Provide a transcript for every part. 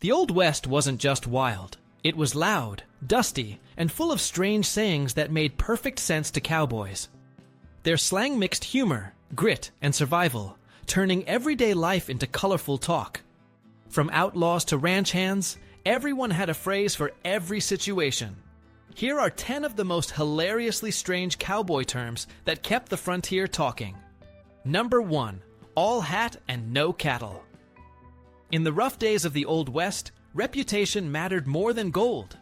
The Old West wasn't just wild. It was loud, dusty, and full of strange sayings that made perfect sense to cowboys. Their slang mixed humor, grit, and survival, turning everyday life into colorful talk. From outlaws to ranch hands, everyone had a phrase for every situation. Here are 10 of the most hilariously strange cowboy terms that kept the frontier talking. Number 1. All hat and no cattle. In the rough days of the Old West, reputation mattered more than gold.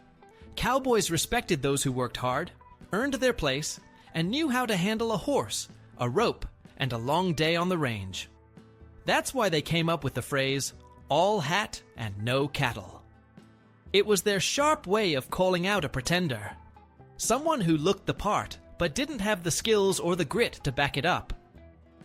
Cowboys respected those who worked hard, earned their place, and knew how to handle a horse, a rope, and a long day on the range. That's why they came up with the phrase, all hat and no cattle. It was their sharp way of calling out a pretender. Someone who looked the part, but didn't have the skills or the grit to back it up.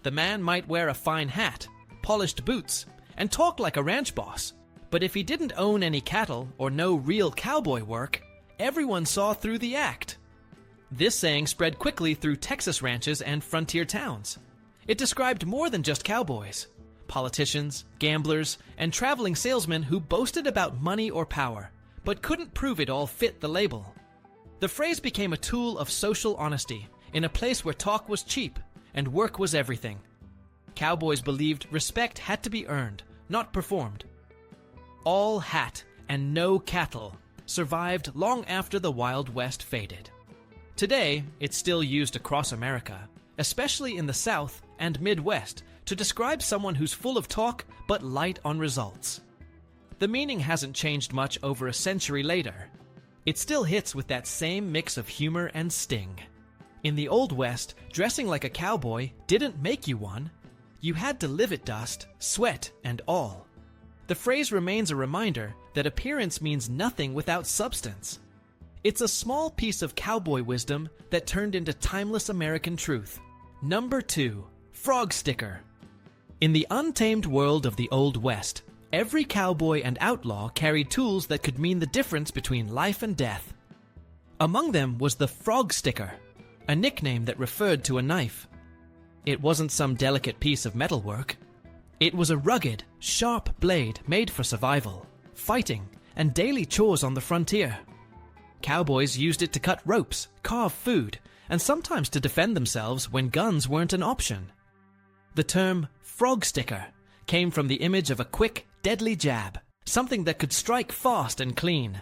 The man might wear a fine hat, polished boots, and talk like a ranch boss, but if he didn't own any cattle or know real cowboy work, everyone saw through the act. This saying spread quickly through Texas ranches and frontier towns. It described more than just cowboys. Politicians, gamblers, and traveling salesmen who boasted about money or power, but couldn't prove it all fit the label. The phrase became a tool of social honesty in a place where talk was cheap and work was everything. Cowboys believed respect had to be earned, not performed. All hat and no cattle survived long after the Wild West faded. Today, it's still used across America, especially in the South and Midwest, to describe someone who's full of talk but light on results. The meaning hasn't changed much over a century later. It still hits with that same mix of humor and sting. In the Old West, dressing like a cowboy didn't make you one. You had to live it dust, sweat, and all. The phrase remains a reminder that appearance means nothing without substance. It's a small piece of cowboy wisdom that turned into timeless American truth. Number 2. Frog sticker. In the untamed world of the Old West, every cowboy and outlaw carried tools that could mean the difference between life and death. Among them was the frog sticker, a nickname that referred to a knife. It wasn't some delicate piece of metalwork. It was a rugged, sharp blade made for survival, fighting, and daily chores on the frontier. Cowboys used it to cut ropes, carve food, and sometimes to defend themselves when guns weren't an option. The term frog sticker came from the image of a quick, deadly jab, something that could strike fast and clean.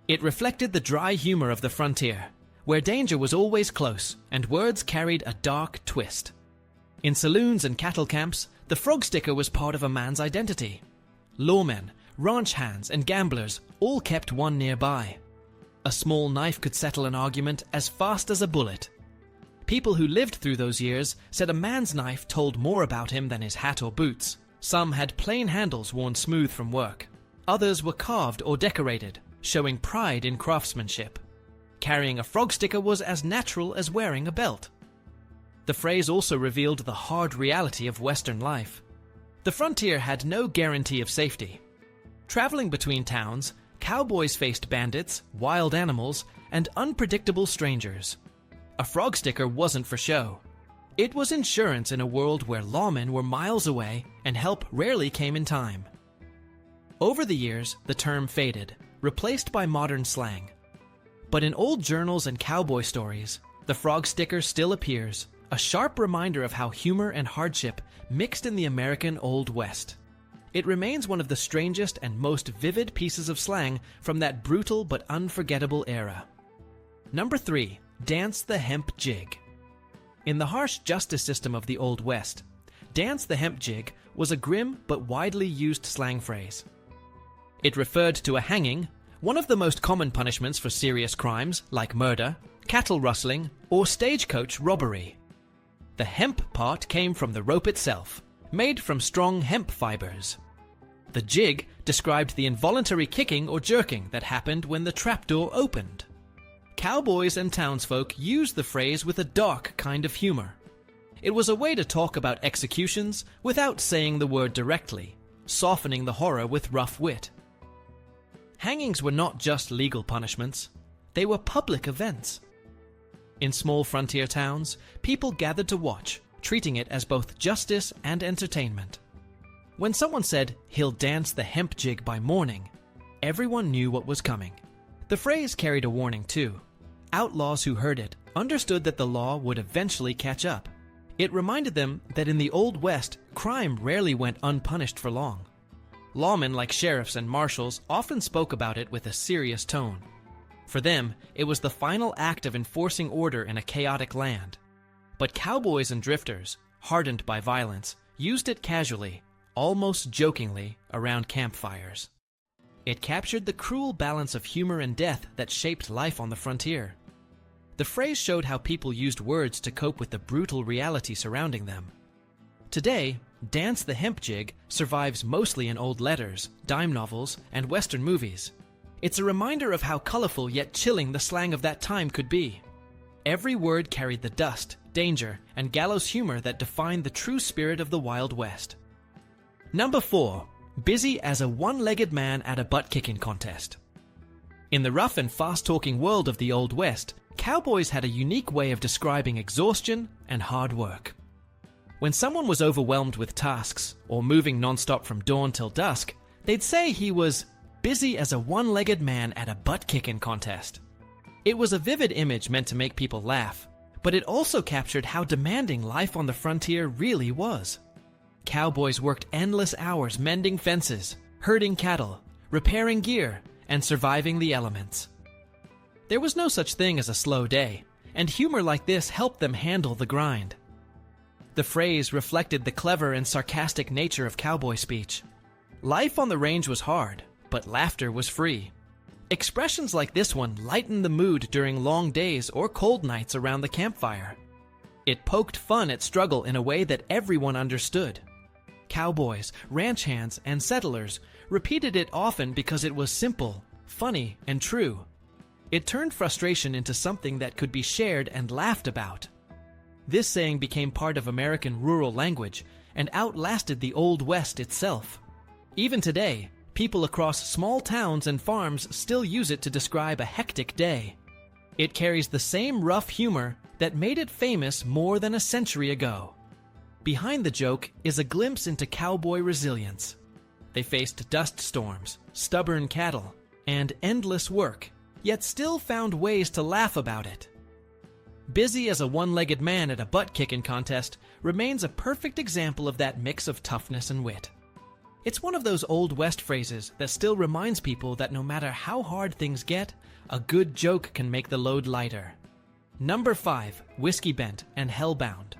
It reflected the dry humor of the frontier, where danger was always close and words carried a dark twist. In saloons and cattle camps, the frog sticker was part of a man's identity. Lawmen, ranch hands, and gamblers all kept one nearby. A small knife could settle an argument as fast as a bullet. People who lived through those years said a man's knife told more about him than his hat or boots. Some had plain handles worn smooth from work. Others were carved or decorated, showing pride in craftsmanship. Carrying a frog sticker was as natural as wearing a belt. The phrase also revealed the hard reality of Western life. The frontier had no guarantee of safety. Traveling between towns, cowboys faced bandits, wild animals, and unpredictable strangers. A frog sticker wasn't for show. It was insurance in a world where lawmen were miles away and help rarely came in time. Over the years, the term faded, replaced by modern slang. But in old journals and cowboy stories, the frog sticker still appears, a sharp reminder of how humor and hardship mixed in the American Old West. It remains one of the strangest and most vivid pieces of slang from that brutal but unforgettable era. Number 3. Dance the Hemp Jig. In the harsh justice system of the Old West, dance the hemp jig was a grim but widely used slang phrase. It referred to a hanging, one of the most common punishments for serious crimes like murder, cattle rustling, or stagecoach robbery. The hemp part came from the rope itself, made from strong hemp fibers. The jig described the involuntary kicking or jerking that happened when the trapdoor opened. Cowboys and townsfolk used the phrase with a dark kind of humor. It was a way to talk about executions without saying the word directly, softening the horror with rough wit. Hangings were not just legal punishments, they were public events. In small frontier towns, people gathered to watch, treating it as both justice and entertainment. When someone said, "He'll dance the hemp jig by morning," everyone knew what was coming. The phrase carried a warning too. Outlaws who heard it understood that the law would eventually catch up. It reminded them that in the Old West, crime rarely went unpunished for long. Lawmen like sheriffs and marshals often spoke about it with a serious tone. For them, it was the final act of enforcing order in a chaotic land. But cowboys and drifters, hardened by violence, used it casually, almost jokingly, around campfires. It captured the cruel balance of humor and death that shaped life on the frontier. The phrase showed how people used words to cope with the brutal reality surrounding them. Today, "Dance the Hemp Jig" survives mostly in old letters, dime novels, and Western movies. It's a reminder of how colorful yet chilling the slang of that time could be. Every word carried the dust, danger, and gallows humor that defined the true spirit of the Wild West. Number 4. Busy as a one-legged man at a butt-kicking contest. In the rough and fast-talking world of the Old West, cowboys had a unique way of describing exhaustion and hard work. When someone was overwhelmed with tasks or moving non-stop from dawn till dusk, they'd say he was busy as a one-legged man at a butt-kicking contest. It was a vivid image meant to make people laugh, but it also captured how demanding life on the frontier really was. Cowboys worked endless hours mending fences, herding cattle, repairing gear, and surviving the elements. There was no such thing as a slow day, and humor like this helped them handle the grind. The phrase reflected the clever and sarcastic nature of cowboy speech. Life on the range was hard, but laughter was free. Expressions like this one lightened the mood during long days or cold nights around the campfire. It poked fun at struggle in a way that everyone understood. Cowboys, ranch hands, and settlers repeated it often because it was simple, funny, and true. It turned frustration into something that could be shared and laughed about. This saying became part of American rural language and outlasted the Old West itself. Even today, people across small towns and farms still use it to describe a hectic day. It carries the same rough humor that made it famous more than a century ago. Behind the joke is a glimpse into cowboy resilience. They faced dust storms, stubborn cattle, and endless work, yet still found ways to laugh about it. Busy as a one-legged man at a butt-kicking contest remains a perfect example of that mix of toughness and wit. It's one of those Old West phrases that still reminds people that no matter how hard things get, a good joke can make the load lighter. Number 5. Whiskey Bent and Hellbound.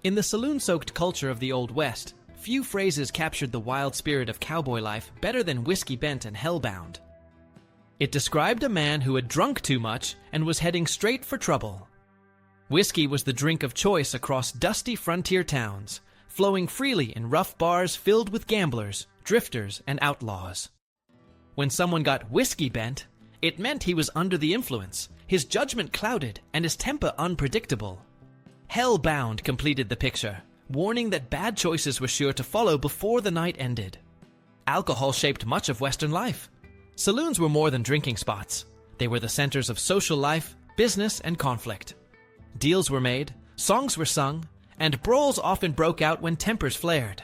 In the saloon-soaked culture of the Old West, few phrases captured the wild spirit of cowboy life better than Whiskey Bent and Hellbound. It described a man who had drunk too much and was heading straight for trouble. Whiskey was the drink of choice across dusty frontier towns, flowing freely in rough bars filled with gamblers, drifters, and outlaws. When someone got whiskey bent, it meant he was under the influence, his judgment clouded, and his temper unpredictable. Hellbound completed the picture, warning that bad choices were sure to follow before the night ended. Alcohol shaped much of Western life. Saloons were more than drinking spots. They were the centers of social life, business, and conflict. Deals were made, songs were sung, and brawls often broke out when tempers flared.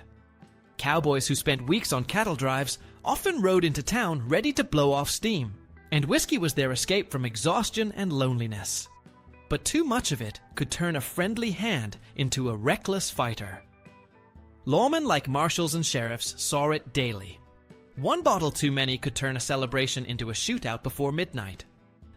Cowboys who spent weeks on cattle drives often rode into town ready to blow off steam, and whiskey was their escape from exhaustion and loneliness. But too much of it could turn a friendly hand into a reckless fighter. Lawmen like marshals and sheriffs saw it daily. One bottle too many could turn a celebration into a shootout before midnight.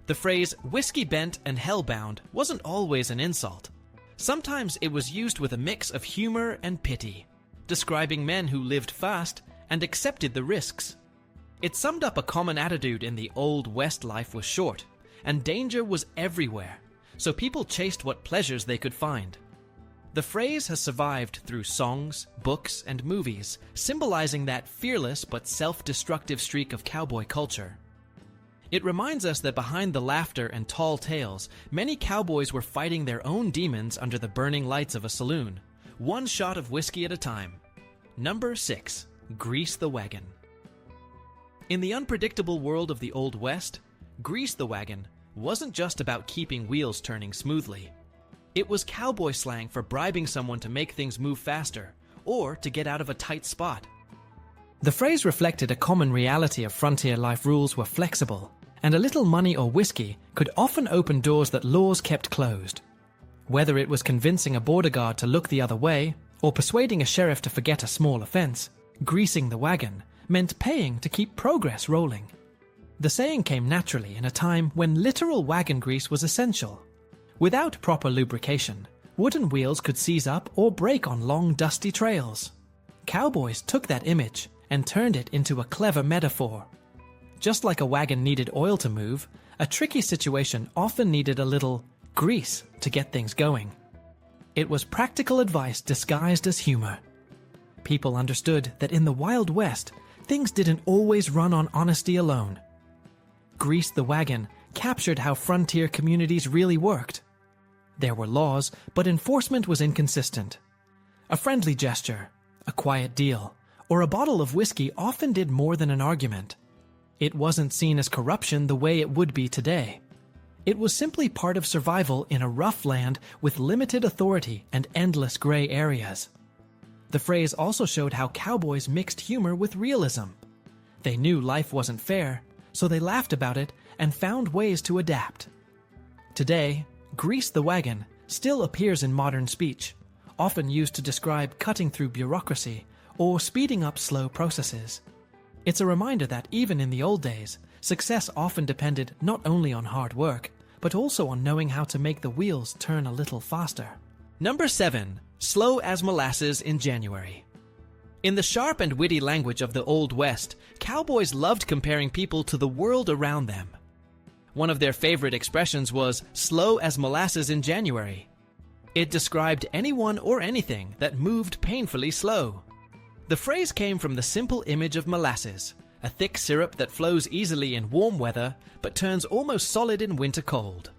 The phrase whiskey bent and hellbound wasn't always an insult. Sometimes it was used with a mix of humor and pity, describing men who lived fast and accepted the risks. It summed up a common attitude in the Old West. Life was short, and danger was everywhere, so people chased what pleasures they could find. The phrase has survived through songs, books, and movies, symbolizing that fearless but self-destructive streak of cowboy culture. It reminds us that behind the laughter and tall tales, many cowboys were fighting their own demons under the burning lights of a saloon, one shot of whiskey at a time. Number 6. Grease the Wagon. In the unpredictable world of the Old West, grease the wagon wasn't just about keeping wheels turning smoothly. It was cowboy slang for bribing someone to make things move faster, or to get out of a tight spot. The phrase reflected a common reality of frontier life. Rules were flexible, and a little money or whiskey could often open doors that laws kept closed. Whether it was convincing a border guard to look the other way, or persuading a sheriff to forget a small offense, greasing the wagon meant paying to keep progress rolling. The saying came naturally in a time when literal wagon grease was essential. Without proper lubrication, wooden wheels could seize up or break on long, dusty trails. Cowboys took that image and turned it into a clever metaphor. Just like a wagon needed oil to move, a tricky situation often needed a little grease to get things going. It was practical advice disguised as humor. People understood that in the Wild West, things didn't always run on honesty alone. Grease the Wagon captured how frontier communities really worked. There were laws, but enforcement was inconsistent. A friendly gesture, a quiet deal, or a bottle of whiskey often did more than an argument. It wasn't seen as corruption the way it would be today. It was simply part of survival in a rough land with limited authority and endless gray areas. The phrase also showed how cowboys mixed humor with realism. They knew life wasn't fair, so they laughed about it and found ways to adapt. Today, grease the wagon still appears in modern speech, often used to describe cutting through bureaucracy or speeding up slow processes. It's a reminder that even in the old days, success often depended not only on hard work, but also on knowing how to make the wheels turn a little faster. Number 7. Slow as molasses in January. In the sharp and witty language of the Old West, cowboys loved comparing people to the world around them. One of their favorite expressions was slow as molasses in January. It described anyone or anything that moved painfully slow. The phrase came from the simple image of molasses, a thick syrup that flows easily in warm weather but turns almost solid in winter cold.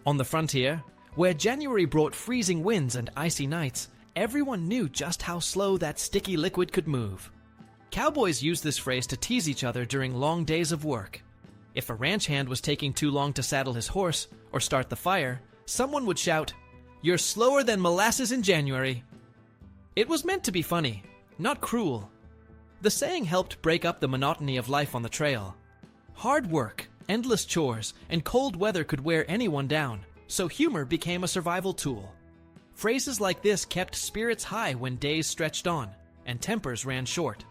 On the frontier, where January brought freezing winds and icy nights, everyone knew just how slow that sticky liquid could move. Cowboys used this phrase to tease each other during long days of work. If a ranch hand was taking too long to saddle his horse or start the fire, someone would shout, "You're slower than molasses in January." It was meant to be funny, not cruel. The saying helped break up the monotony of life on the trail. Hard work, endless chores, and cold weather could wear anyone down, so humor became a survival tool. Phrases like this kept spirits high when days stretched on and tempers ran short.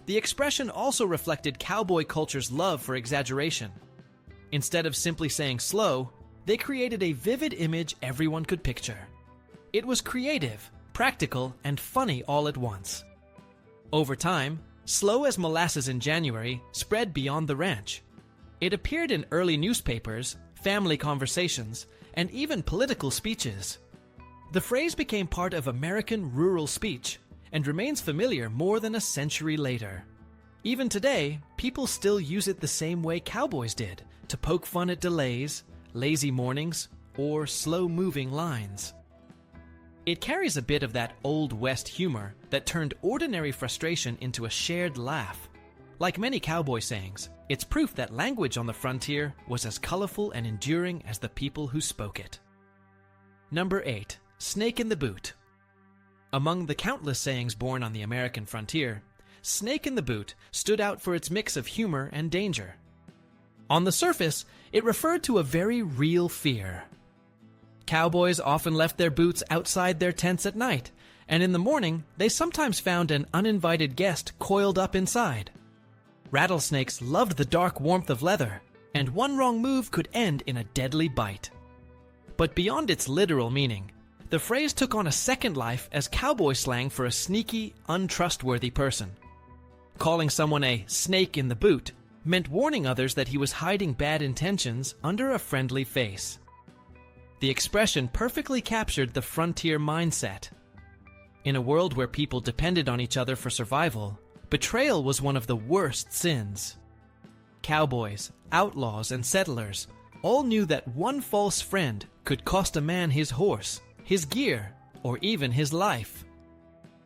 The expression also reflected cowboy culture's love for exaggeration. Instead of simply saying slow, they created a vivid image everyone could picture. It was creative, practical, and funny all at once. Over time, slow as molasses in January spread beyond the ranch. It appeared in early newspapers, family conversations, and even political speeches. The phrase became part of American rural speech and remains familiar more than a century later. Even today, people still use it the same way cowboys did, to poke fun at delays, lazy mornings, or slow-moving lines. It carries a bit of that Old West humor that turned ordinary frustration into a shared laugh. Like many cowboy sayings, it's proof that language on the frontier was as colorful and enduring as the people who spoke it. Number 8. Snake in the boot. Among the countless sayings born on the American frontier, snake in the boot stood out for its mix of humor and danger. On the surface, it referred to a very real fear. Cowboys often left their boots outside their tents at night, and in the morning, they sometimes found an uninvited guest coiled up inside. Rattlesnakes loved the dark warmth of leather, and one wrong move could end in a deadly bite. But beyond its literal meaning, the phrase took on a second life as cowboy slang for a sneaky, untrustworthy person. Calling someone a snake in the boot meant warning others that he was hiding bad intentions under a friendly face. The expression perfectly captured the frontier mindset. In a world where people depended on each other for survival, betrayal was one of the worst sins. Cowboys, outlaws, and settlers all knew that one false friend could cost a man his horse, his gear, or even his life.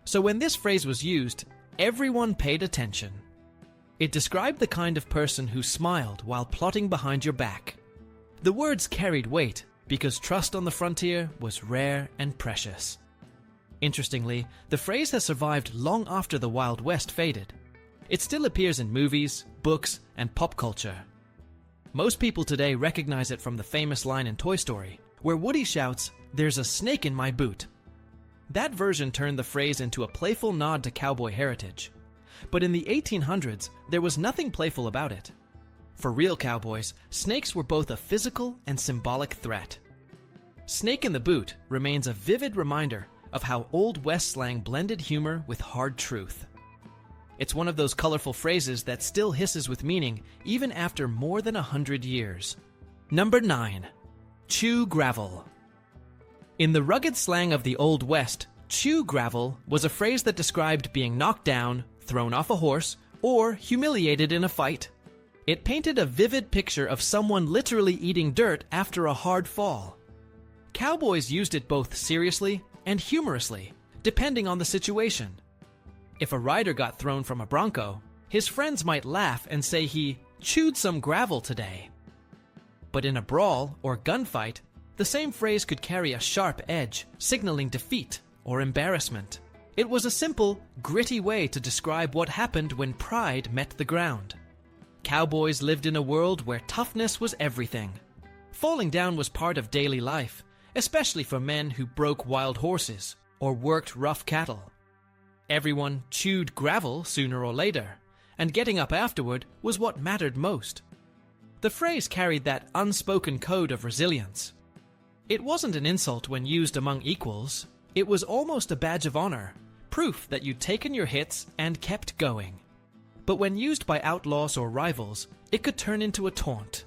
So when this phrase was used, everyone paid attention. It described the kind of person who smiled while plotting behind your back. The words carried weight because trust on the frontier was rare and precious. Interestingly, the phrase has survived long after the Wild West faded. It still appears in movies, books, and pop culture. Most people today recognize it from the famous line in Toy Story, where Woody shouts, "There's a snake in my boot." That version turned the phrase into a playful nod to cowboy heritage. But in the 1800s, there was nothing playful about it. For real cowboys, snakes were both a physical and symbolic threat. "Snake in the boot" remains a vivid reminder of how Old West slang blended humor with hard truth. It's one of those colorful phrases that still hisses with meaning even after more than 100 years. Number 9. Chew gravel. In the rugged slang of the Old West, chew gravel was a phrase that described being knocked down, thrown off a horse, or humiliated in a fight. It painted a vivid picture of someone literally eating dirt after a hard fall. Cowboys used it both seriously and humorously, depending on the situation. If a rider got thrown from a bronco, his friends might laugh and say he chewed some gravel today. But in a brawl or gunfight, the same phrase could carry a sharp edge, signaling defeat or embarrassment. It was a simple, gritty way to describe what happened when pride met the ground. Cowboys lived in a world where toughness was everything. Falling down was part of daily life, especially for men who broke wild horses or worked rough cattle. Everyone chewed gravel sooner or later, and getting up afterward was what mattered most. The phrase carried that unspoken code of resilience. It wasn't an insult when used among equals. It was almost a badge of honor, proof that you'd taken your hits and kept going. But when used by outlaws or rivals, it could turn into a taunt.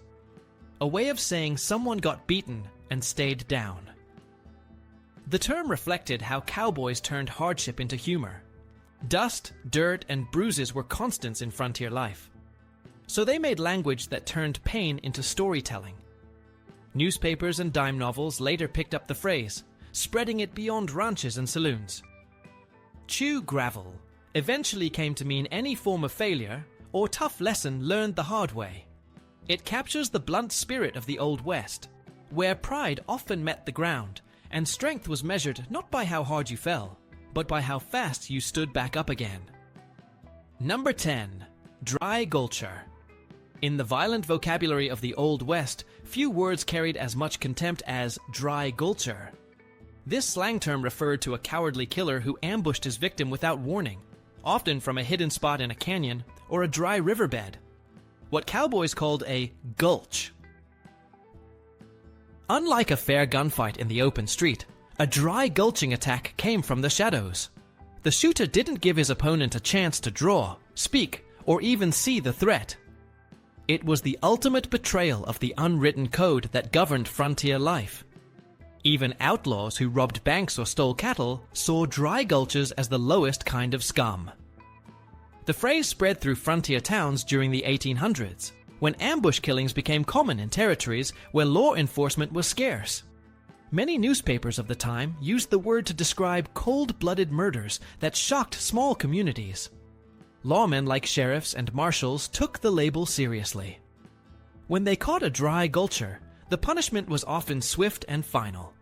A way of saying someone got beaten and stayed down. The term reflected how cowboys turned hardship into humor. Dust, dirt, and bruises were constants in frontier life. So they made language that turned pain into storytelling. Newspapers and dime novels later picked up the phrase, spreading it beyond ranches and saloons. Chew gravel eventually came to mean any form of failure or tough lesson learned the hard way. It captures the blunt spirit of the Old West, where pride often met the ground, and strength was measured not by how hard you fell, but by how fast you stood back up again. Number 10. Dry gulcher. In the violent vocabulary of the Old West, few words carried as much contempt as dry gulcher. This slang term referred to a cowardly killer who ambushed his victim without warning, often from a hidden spot in a canyon or a dry riverbed. What cowboys called a gulch. Unlike a fair gunfight in the open street, a dry gulching attack came from the shadows. The shooter didn't give his opponent a chance to draw, speak, or even see the threat. It was the ultimate betrayal of the unwritten code that governed frontier life. Even outlaws who robbed banks or stole cattle saw dry gulches as the lowest kind of scum. The phrase spread through frontier towns during the 1800s, when ambush killings became common in territories where law enforcement was scarce. Many newspapers of the time used the word to describe cold-blooded murders that shocked small communities. Lawmen like sheriffs and marshals took the label seriously. When they caught a dry gulcher, the punishment was often swift and final.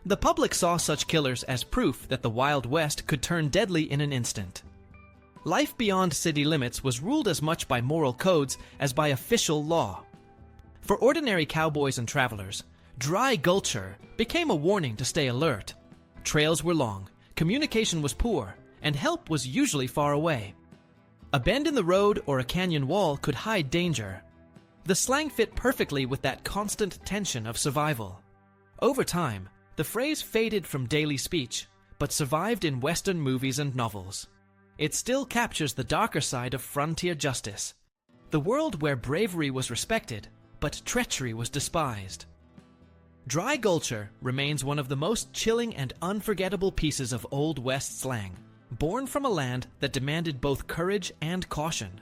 The public saw such killers as proof that the Wild West could turn deadly in an instant. Life beyond city limits was ruled as much by moral codes as by official law. For ordinary cowboys and travelers, dry gulcher became a warning to stay alert. Trails were long, communication was poor, and help was usually far away. A bend in the road or a canyon wall could hide danger. The slang fit perfectly with that constant tension of survival. Over time, the phrase faded from daily speech, but survived in Western movies and novels. It still captures the darker side of frontier justice, the world where bravery was respected, but treachery was despised. Dry gulcher remains one of the most chilling and unforgettable pieces of Old West slang, born from a land that demanded both courage and caution.